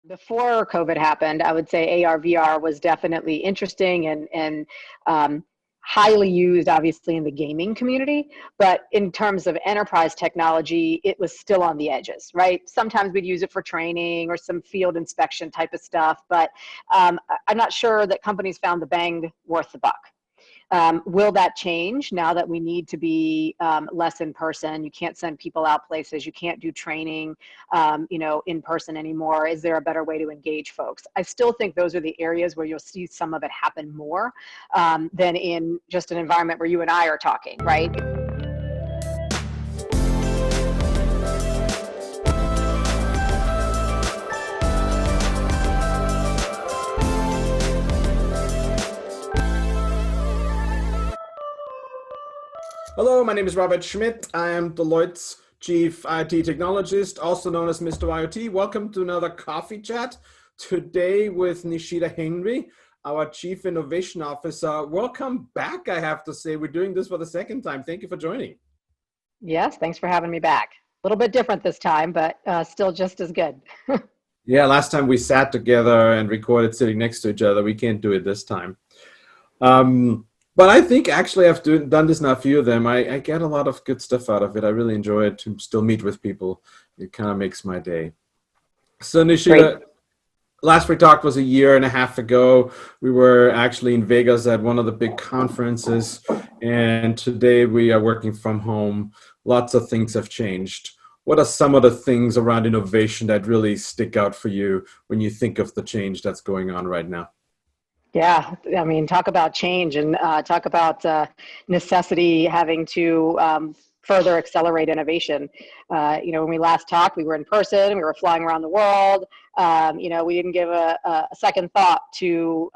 Before COVID happened, I would say AR, VR was definitely interesting and highly used, obviously, in the gaming community. But in terms of enterprise technology, it was still on the edges, right? Sometimes we'd use it for training or some field inspection type of stuff, but I'm not sure that companies found the bang worth the buck. Will that change now that we need to be less in person? You can't send people out places. You can't do training, in person anymore. Is there a better way to engage folks? I still think those are the areas where you'll see some of it happen more than in just an environment where you and I are talking, right? Hello, my name is Robert Schmidt. I am Deloitte's Chief IT Technologist, also known as Mr. IoT. Welcome to another coffee chat. Today with Nishita Henry, our Chief Innovation Officer. Welcome back, I have to say. We're doing this for the second time. Thank you for joining. Yes, thanks for having me back. A little bit different this time, but still just as good. Yeah, last time we sat together and recorded sitting next to each other. We can't do it this time. But I think actually I've done this now, a few of them. I get a lot of good stuff out of it. I really enjoy it to still meet with people. It kind of makes my day. So Nishita, last we talked was a year and a half ago. We were actually in Vegas at one of the big conferences, and today we are working from home. Lots of things have changed. What are some of the things around innovation that really stick out for you when you think of the change that's going on right now? Yeah, I mean, talk about change and talk about necessity having to further accelerate innovation. When we last talked, we were in person, we were flying around the world. We didn't give a second thought to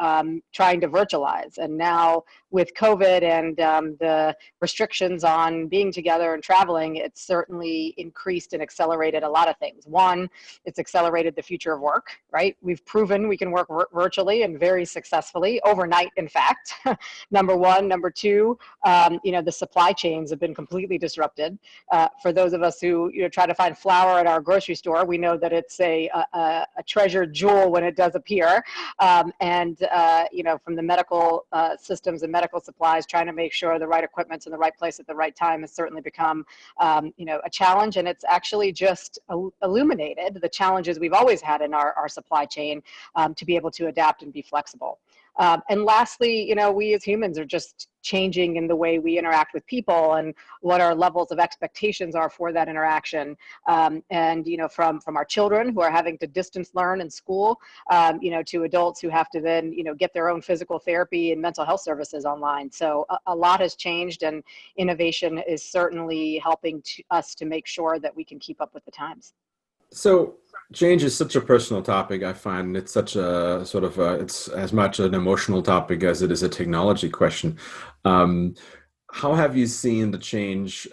trying to virtualize. And now with COVID and the restrictions on being together and traveling, it's certainly increased and accelerated a lot of things. One, it's accelerated the future of work, right? We've proven we can work virtually and very successfully overnight, in fact. Number one. Number two, the supply chains have been completely disrupted. For those of us who try to find flour at our grocery store, we know that it's a treasured jewel when it does appear. From the medical systems and medical supplies, trying to make sure the right equipment's in the right place at the right time has certainly become, a challenge. And it's actually just illuminated the challenges we've always had in our supply chain to be able to adapt and be flexible. And lastly, we as humans are just changing in the way we interact with people and what our levels of expectations are for that interaction. From our children who are having to distance learn in school, to adults who have to then, get their own physical therapy and mental health services online. So a lot has changed, and innovation is certainly helping us to make sure that we can keep up with the times. So change is such a personal topic. I find it's such a it's as much an emotional topic as it is a technology question. How have you seen the change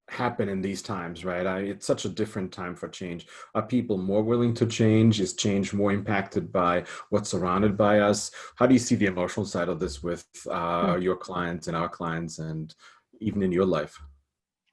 happen in these times, right? It's such a different time for change. Are people more willing to change? Is change more impacted by what's surrounded by us? How do you see the emotional side of this with your clients and our clients and even in your life?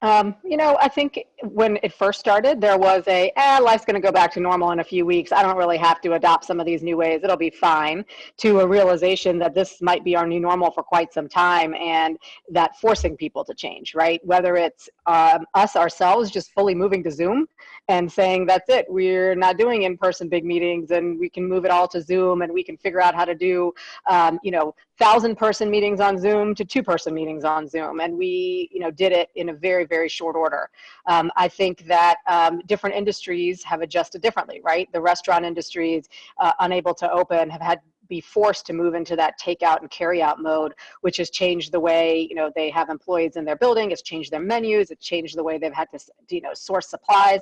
I think when it first started, there was life's going to go back to normal in a few weeks. I don't really have to adopt some of these new ways. It'll be fine, to a realization that this might be our new normal for quite some time, and that forcing people to change, right? Whether it's us ourselves just fully moving to Zoom and saying, that's it, we're not doing in-person big meetings and we can move it all to Zoom, and we can figure out how to do, 1,000-person meetings on Zoom to 2-person meetings on Zoom. And we, did it in a very, very short order. I think that different industries have adjusted differently, right? The restaurant industry is unable to open, have had be forced to move into that takeout and carry out mode, which has changed the way, they have employees in their building. It's changed their menus. It's changed the way they've had to, source supplies.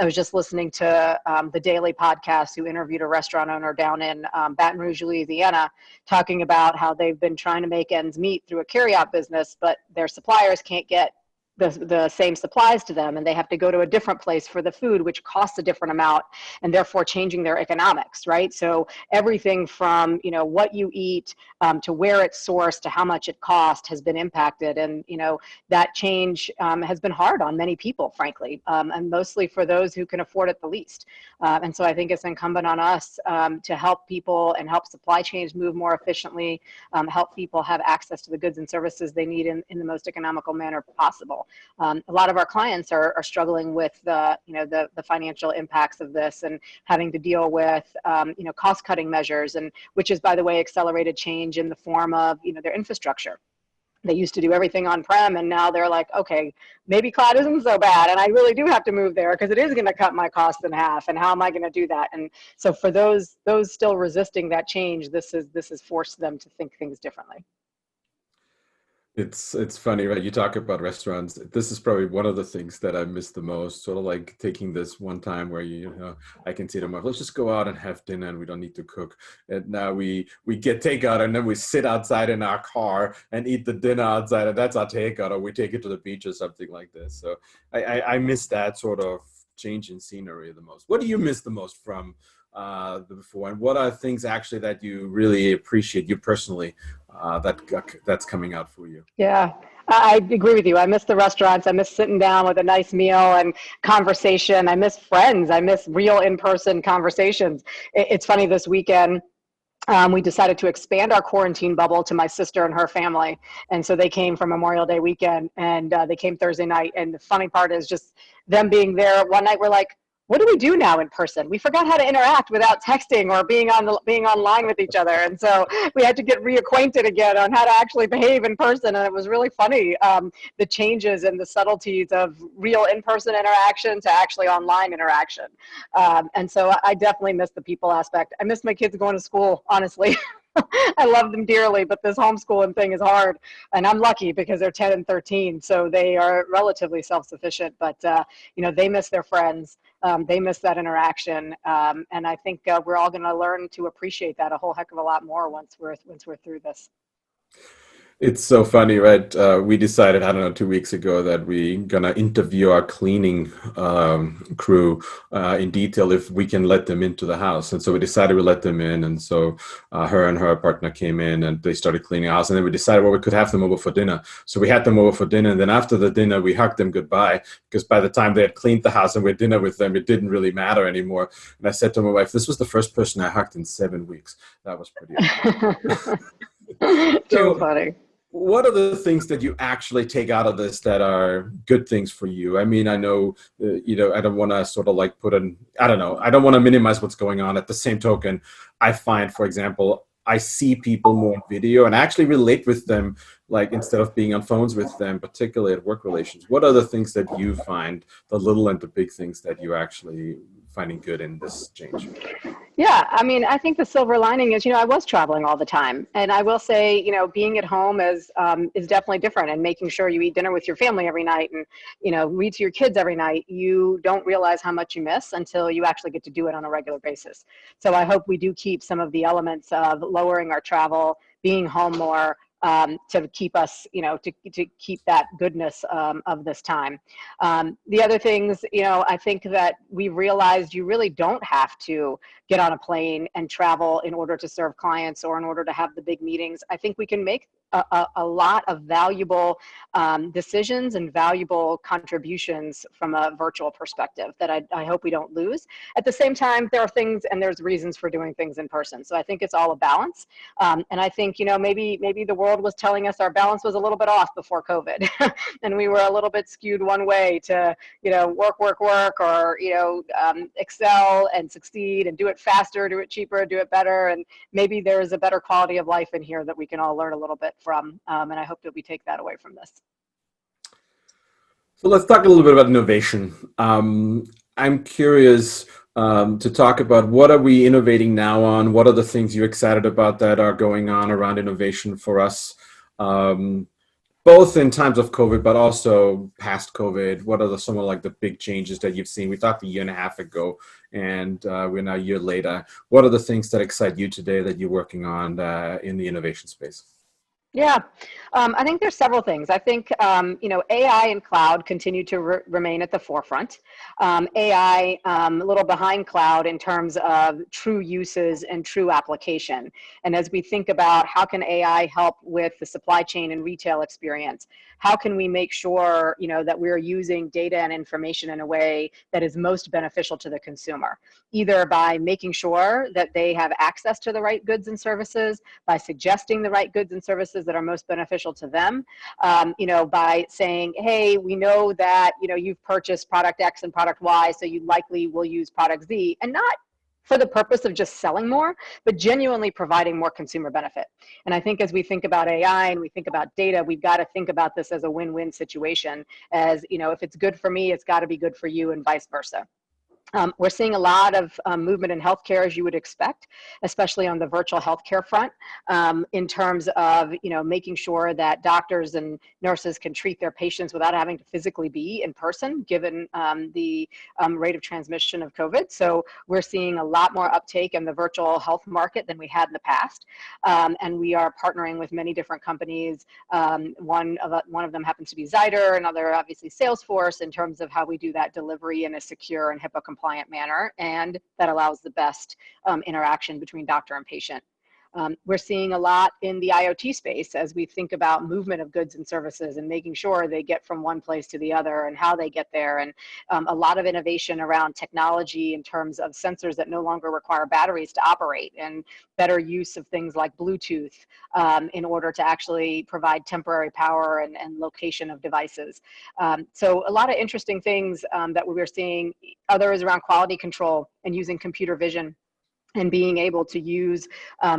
I was just listening to the Daily podcast, who interviewed a restaurant owner down in Baton Rouge, Louisiana, talking about how they've been trying to make ends meet through a carry out business, but their suppliers can't get the same supplies to them, and they have to go to a different place for the food, which costs a different amount, and therefore changing their economics, right? So everything from, you know, what you eat to where it's sourced to how much it costs has been impacted. And, you know, that change has been hard on many people, frankly, and mostly for those who can afford it the least. And so I think it's incumbent on us to help people and help supply chains move more efficiently, help people have access to the goods and services they need in the most economical manner possible. A lot of our clients are struggling with the financial impacts of this and having to deal with cost cutting measures, and which is, by the way, accelerated change in the form of their infrastructure. They used to do everything on-prem, and now they're like, okay, maybe cloud isn't so bad, and I really do have to move there because it is going to cut my costs in half, and how am I going to do that? And so for those still resisting that change, this has forced them to think things differently. It's funny, right? You talk about restaurants. This is probably one of the things that I miss the most. Sort of like taking this one time where I can say to myself, let's just go out and have dinner, and we don't need to cook. And now we get takeout, and then we sit outside in our car and eat the dinner outside, and that's our takeout, or we take it to the beach or something like this. So I miss that sort of change in scenery the most. What do you miss the most from the before, and what are things actually that you really appreciate, you personally, that's coming out for you? Yeah, I agree with you. I miss the restaurants. I miss sitting down with a nice meal and conversation. I miss friends. I miss real in-person conversations. It's funny, this weekend, we decided to expand our quarantine bubble to my sister and her family. And so they came for Memorial Day weekend, and they came Thursday night. And the funny part is just them being there. One night we're like, what do we do now in person? We forgot how to interact without texting or being online with each other. And so we had to get reacquainted again on how to actually behave in person. And it was really funny, the changes and the subtleties of real in-person interaction to actually online interaction. And so I definitely miss the people aspect. I miss my kids going to school, honestly. I love them dearly, but this homeschooling thing is hard. And I'm lucky because they're 10 and 13, so they are relatively self-sufficient, but they miss their friends. They miss that interaction. And I think we're all going to learn to appreciate that a whole heck of a lot more once we're through this. It's so funny, right? We decided, I don't know, 2 weeks ago that we're gonna interview our cleaning crew in detail if we can let them into the house. And so we decided we let them in. And so her and her partner came in, and they started cleaning the house. And then we decided, well, we could have them over for dinner. So we had them over for dinner. And then after the dinner, we hugged them goodbye, because by the time they had cleaned the house and we had dinner with them, it didn't really matter anymore. And I said to my wife, this was the first person I hugged in 7 weeks. That was pretty Too funny. What are the things that you actually take out of this that are good things for you? I mean, I know, I don't want to sort of like I don't want to minimize what's going on. At the same token, I find, for example, I see people more on video and actually relate with them, like instead of being on phones with them, particularly at work relations. What are the things that you find, the little and the big things that you actually finding good in this change? Yeah, I mean, I think the silver lining is, I was traveling all the time, and I will say, being at home is definitely different. And making sure you eat dinner with your family every night, and read to your kids every night, you don't realize how much you miss until you actually get to do it on a regular basis. So I hope we do keep some of the elements of lowering our travel, being home more, to keep us, to keep that goodness of this time. The other things, I think that we realized you really don't have to get on a plane and travel in order to serve clients or in order to have the big meetings. I think we can make a lot of valuable decisions and valuable contributions from a virtual perspective that I hope we don't lose. At the same time, there are things and there's reasons for doing things in person. So I think it's all a balance. And I think, maybe the world was telling us our balance was a little bit off before COVID. And we were a little bit skewed one way to, work, or, excel and succeed and do it faster, do it cheaper, do it better. And maybe there's a better quality of life in here that we can all learn a little bit from. And I hope that we take that away from this. So let's talk a little bit about innovation. I'm curious to talk about what are we innovating now on? What are the things you're excited about that are going on around innovation for us? Both in times of COVID, but also past COVID. What are some of the big changes that you've seen? We talked a year and a half ago, and we're now a year later. What are the things that excite you today that you're working on in the innovation space? Yeah, I think there's several things. I think AI and cloud continue to remain at the forefront. AI a little behind cloud in terms of true uses and true application. And as we think about how can AI help with the supply chain and retail experience, how can we make sure that we're using data and information in a way that is most beneficial to the consumer, either by making sure that they have access to the right goods and services, by suggesting the right goods and services that are most beneficial to them, by saying, hey, we know that, you've purchased product X and product Y, so you likely will use product Z, and not for the purpose of just selling more, but genuinely providing more consumer benefit. And I think as we think about AI and we think about data, we've got to think about this as a win-win situation. As if it's good for me, it's got to be good for you, and vice versa. We're seeing a lot of movement in healthcare, as you would expect, especially on the virtual healthcare front, in terms of making sure that doctors and nurses can treat their patients without having to physically be in person, given the rate of transmission of COVID. So we're seeing a lot more uptake in the virtual health market than we had in the past, and we are partnering with many different companies. One of them happens to be Zyder, another obviously Salesforce, in terms of how we do that delivery in a secure and HIPAA compliant manner, and that allows the best interaction between doctor and patient. We're seeing a lot in the IoT space as we think about movement of goods and services and making sure they get from one place to the other and how they get there. And a lot of innovation around technology in terms of sensors that no longer require batteries to operate, and better use of things like Bluetooth in order to actually provide temporary power and location of devices. So a lot of interesting things that we're seeing. Others around quality control and using computer vision and being able to use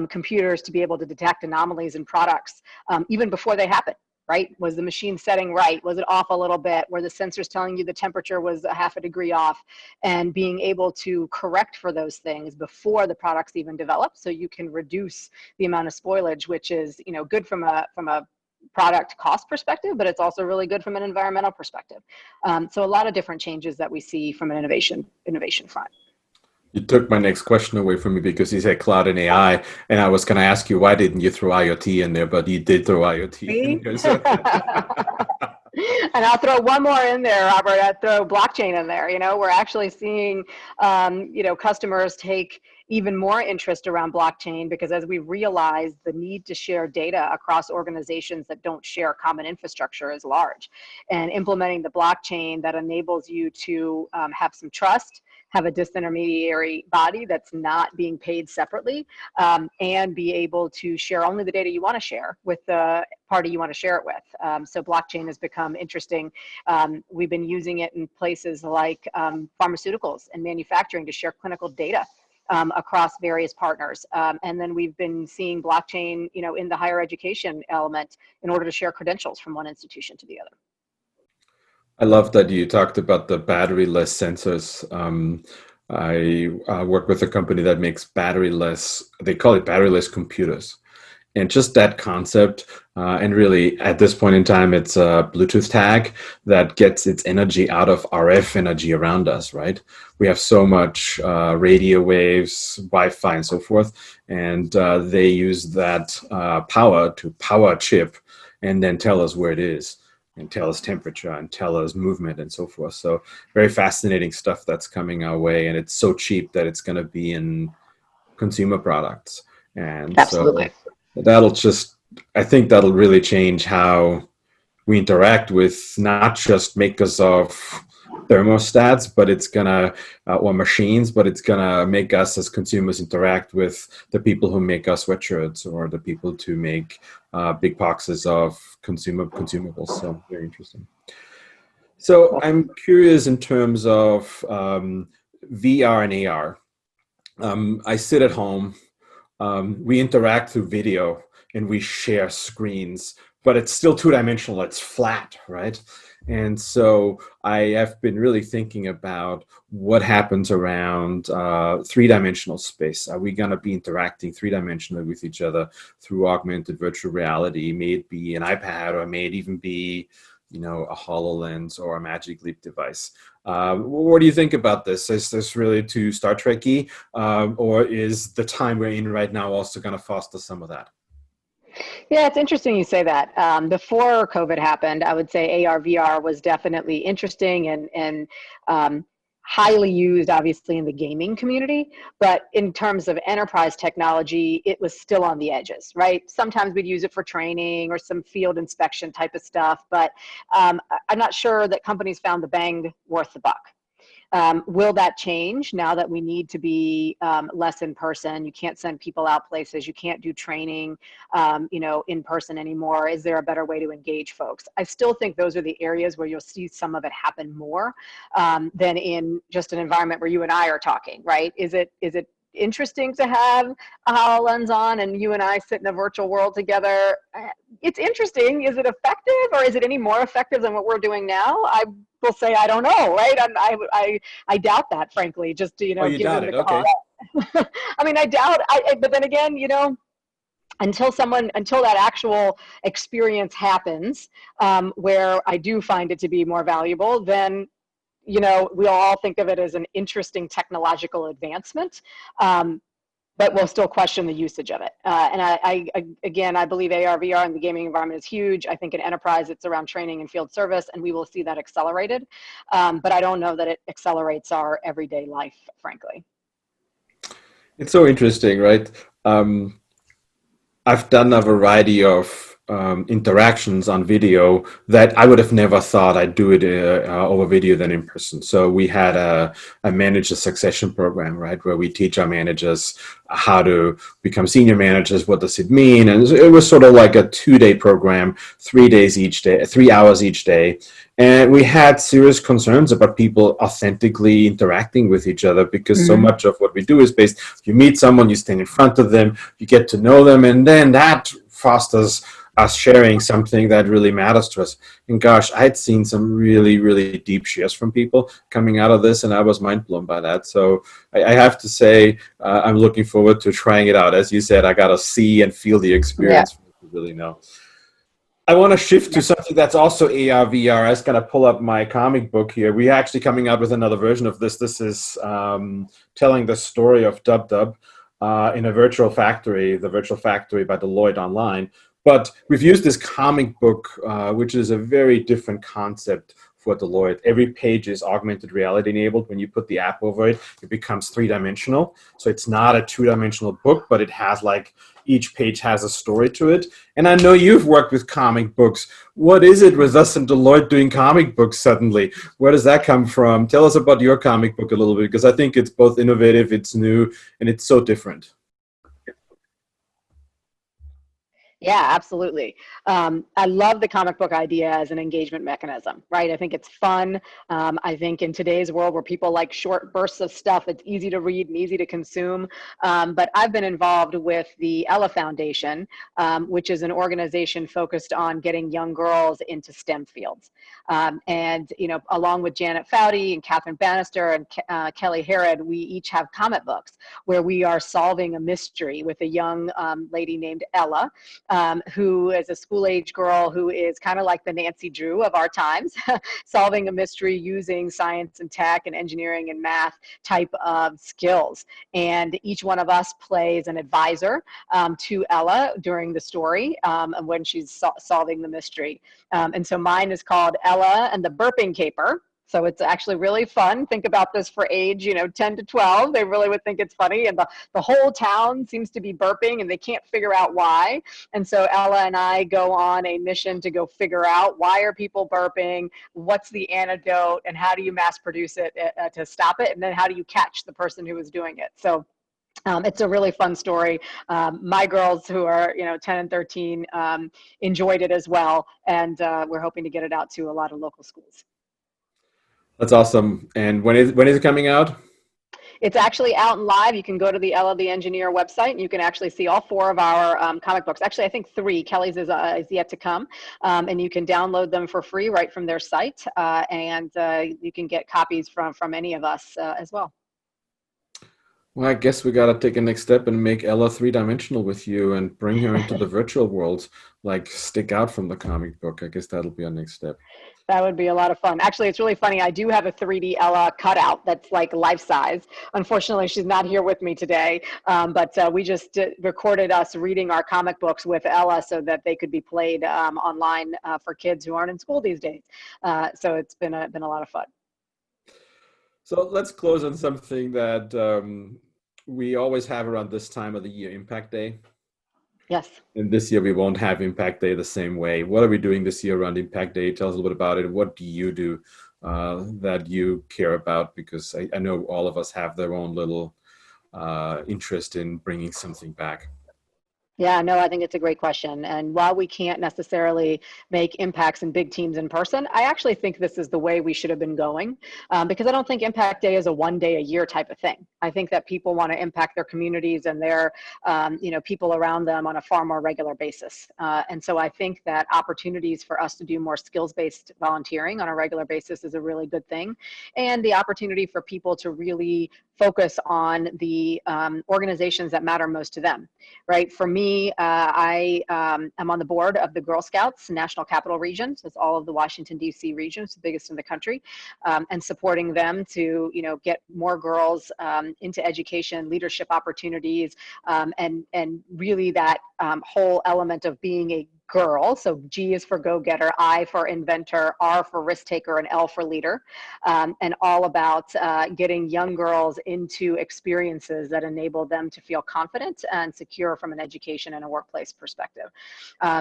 computers to be able to detect anomalies in products even before they happen, right? Was the machine setting right? Was it off a little bit? Were the sensors telling you the temperature was a half a degree off? And being able to correct for those things before the product's even developed, so you can reduce the amount of spoilage, which is good from a product cost perspective, but it's also really good from an environmental perspective. So a lot of different changes that we see from an innovation front. You took my next question away from me because you said cloud and AI, and I was going to ask you, why didn't you throw IoT in there? But you did throw IoT in there. So. And I'll throw one more in there, Robert. I'll throw blockchain in there. We're actually seeing, customers take even more interest around blockchain, because as we realize the need to share data across organizations that don't share common infrastructure is large, and implementing the blockchain that enables you to have some trust, have a disintermediary body that's not being paid separately, and be able to share only the data you want to share with the party you want to share it with. So blockchain has become interesting. We've been using it in places like pharmaceuticals and manufacturing to share clinical data across various partners. And then we've been seeing blockchain, in the higher education element in order to share credentials from one institution to the other. I love that you talked about the battery-less sensors. I work with a company that makes battery-less, they call it battery-less computers. And just that concept, and really at this point in time, it's a Bluetooth tag that gets its energy out of RF energy around us, right? We have so much radio waves, Wi-Fi, and so forth, and they use that power to power a chip and then tell us where it is, and tell us temperature and tell us movement and so forth. So very fascinating stuff that's coming our way, and it's so cheap that it's going to be in consumer products. And Absolutely. So I think that'll really change how we interact with not just makers of thermostats, but it's gonna, or machines, but it's gonna make us as consumers interact with the people who make our sweatshirts, or the people to make big boxes of consumables. So very interesting. So I'm curious in terms of VR and AR. I sit at home. We interact through video and we share screens, but it's still two-dimensional. It's flat, right? And so I have been really thinking about what happens around three-dimensional space. Are we going to be interacting three-dimensionally with each other through augmented virtual reality? May it be an iPad, or may it even be, a HoloLens or a Magic Leap device. What do you think about this? Is this really too Star Trek-y, or is the time we're in right now also going to foster some of that? Yeah, it's interesting you say that. Before COVID happened, I would say AR, VR was definitely interesting and highly used, obviously, in the gaming community. But in terms of enterprise technology, it was still on the edges, right? Sometimes we'd use it for training or some field inspection type of stuff, but I'm not sure that companies found the bang worth the buck. Will that change now that we need to be less in person? You can't send people out places. You can't do training, in person anymore. Is there a better way to engage folks? I still think those are the areas where you'll see some of it happen more than in just an environment where you and I are talking, right? Is it interesting to have a HoloLens on and you and I sit in a virtual world together? It's interesting. Is it effective, or is it any more effective than what we're doing now? I will say I don't know, right? I doubt that, frankly, just to, Oh, you doubt given the it? Okay. cost. I mean, I doubt, but then again, until that actual experience happens, where I do find it to be more valuable, then, we'll all think of it as an interesting technological advancement. But we'll still question the usage of it. And again, I believe AR, VR in the gaming environment is huge. I think in enterprise, it's around training and field service, and we will see that accelerated. But I don't know that it accelerates our everyday life, frankly. It's so interesting, right? I've done a variety of interactions on video that I would have never thought I'd do it over video than in person. So we had a manager succession program, right, where we teach our managers how to become senior managers. What does it mean? And it was sort of like a 2-day program, 3 days each day, 3 hours each day. And we had serious concerns about people authentically interacting with each other, because so much of what we do is based, you meet someone, you stand in front of them, you get to know them, and then that fosters us sharing something that really matters to us. And gosh, I had seen some really, really deep shares from people coming out of this, and I was mind blown by that. So I have to say, I'm looking forward to trying it out. As you said, I got to see and feel the Yeah. experience to really know. I want to shift to something that's also AR, VR. I was going to pull up my comic book here. We're actually coming out with another version of this. This is telling the story of Dub Dub in a virtual factory, the virtual factory by Deloitte online. But we've used this comic book, which is a very different concept for Deloitte. Every page is augmented reality enabled. When you put the app over it, it becomes 3-dimensional. So it's not a 2-dimensional book, but it has like, each page has a story to it. And I know you've worked with comic books. What is it with us and Deloitte doing comic books suddenly? Where does that come from? Tell us about your comic book a little bit, because I think it's both innovative, it's new, and it's so different. Yeah, absolutely. I love the comic book idea as an engagement mechanism, right? I think it's fun. I think in today's world where people like short bursts of stuff, it's easy to read and easy to consume. But I've been involved with the Ella Foundation, which is an organization focused on getting young girls into STEM fields. And, along with Janet Foudy and Catherine Bannister and Kelly Herod, we each have comic books where we are solving a mystery with a young lady named Ella, who is a school-age girl who is kind of like the Nancy Drew of our times, solving a mystery using science and tech and engineering and math type of skills. And each one of us plays an advisor to Ella during the story and when she's solving the mystery. And so mine is called Ella and the Burping Caper. So it's actually really fun. Think about this for age, 10 to 12. They really would think it's funny. And the whole town seems to be burping and they can't figure out why. And so Ella and I go on a mission to go figure out, why are people burping? What's the antidote? And how do you mass produce it to stop it? And then how do you catch the person who is doing it? So it's a really fun story. My girls, who are 10 and 13, enjoyed it as well. And we're hoping to get it out to a lot of local schools. That's awesome. And when is it coming out? It's actually out and live. You can go to the Ella the Engineer website and you can actually see all 4 of our comic books. Actually, I think 3. Kelly's is yet to come. And you can download them for free right from their site. And you can get copies from any of us as well. Well, I guess we got to take a next step and make Ella 3-dimensional with you and bring her into the virtual world, like stick out from the comic book. I guess that'll be our next step. That would be a lot of fun. Actually, it's really funny. I do have a 3D Ella cutout that's like life size. Unfortunately, she's not here with me today, but we just recorded us reading our comic books with Ella so that they could be played online for kids who aren't in school these days. So it's been a lot of fun. So let's close on something that we always have around this time of the year, Impact Day. Yes. And this year we won't have Impact Day the same way. What are we doing this year around Impact Day? Tell us a little bit about it. What do you do that you care about? Because I know all of us have their own little interest in bringing something back. Yeah, no, I think it's a great question. And while we can't necessarily make impacts in big teams in person, I actually think this is the way we should have been going, because I don't think Impact Day is a one day a year type of thing. I think that people want to impact their communities and their, people around them on a far more regular basis. And so I think that opportunities for us to do more skills-based volunteering on a regular basis is a really good thing. And the opportunity for people to really focus on the organizations that matter most to them, right? For me, I am on the board of the Girl Scouts National Capital Region. So it's all of the Washington, D.C. region. It's the biggest in the country, and supporting them to, get more girls into education, leadership opportunities, and really that whole element of being a girl. So G is for go-getter, I for inventor, R for risk taker, and L for leader, and all about getting young girls into experiences that enable them to feel confident and secure from an education and a workplace perspective.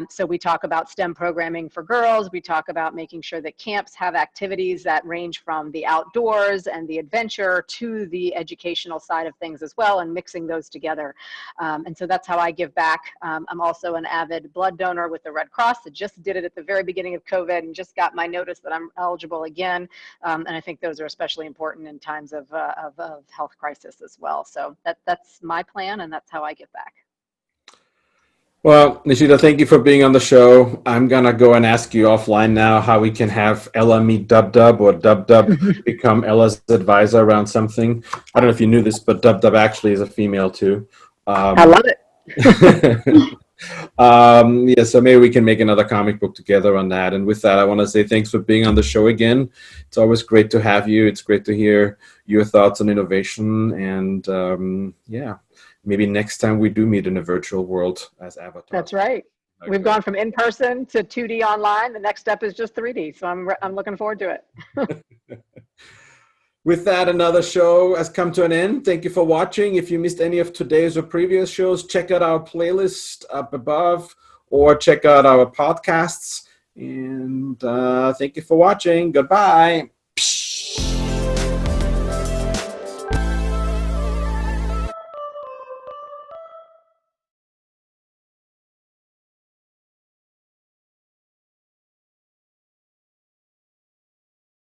So we talk about STEM programming for girls. We talk about making sure that camps have activities that range from the outdoors and the adventure to the educational side of things as well, and mixing those together. And so that's how I give back. I'm also an avid blood donor with the Red Cross. I just did it at the very beginning of COVID and just got my notice that I'm eligible again. And I think those are especially important in times of health crisis as well. So that's my plan, and that's how I give back. Well, Nishita, thank you for being on the show. I'm going to go and ask you offline now how we can have Ella meet Dub Dub, or Dub Dub become Ella's advisor around something. I don't know if you knew this, but Dub Dub actually is a female too. I love it. So maybe we can make another comic book together on that. And with that, I want to say thanks for being on the show again. It's always great to have you. It's great to hear your thoughts on innovation. And maybe next time we do meet in a virtual world as avatars. That's right. Okay. We've gone from in-person to 2D online. The next step is just 3D. So I'm looking forward to it. With that, another show has come to an end. Thank you for watching. If you missed any of today's or previous shows, check out our playlist up above or check out our podcasts. And thank you for watching. Goodbye.